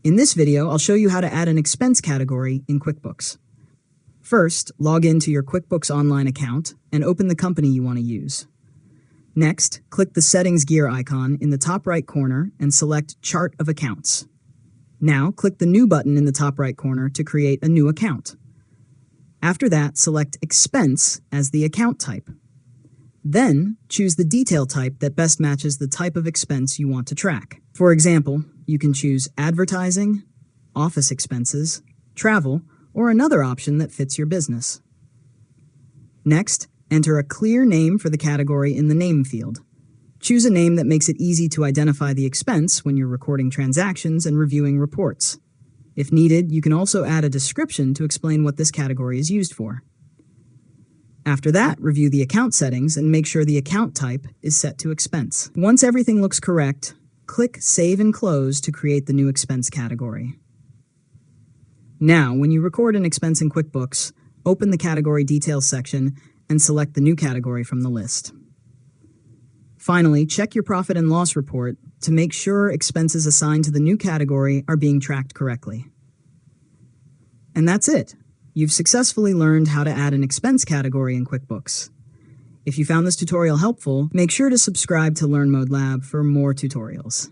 In this video, I'll show you how to add an expense category in QuickBooks. First, log into your QuickBooks Online account and open the company you want to use. Next, click the Settings gear icon in the top right corner and select Chart of Accounts. Now, click the New button in the top right corner to create a new account. After that, select Expense as the account type. Then, choose the detail type that best matches the type of expense you want to track. For example, you can choose advertising, office expenses, travel, or another option that fits your business. Next, enter a clear name for the category in the name field. Choose a name that makes it easy to identify the expense when you're recording transactions and reviewing reports. If needed, you can also add a description to explain what this category is used for. After that, review the account settings and make sure the account type is set to expense. Once everything looks correct, click Save and Close to create the new expense category. Now, when you record an expense in QuickBooks, open the Category Details section and select the new category from the list. Finally, check your profit and loss report to make sure expenses assigned to the new category are being tracked correctly. And that's it. You've successfully learned how to add an expense category in QuickBooks. If you found this tutorial helpful, make sure to subscribe to Learn Mode Lab for more tutorials.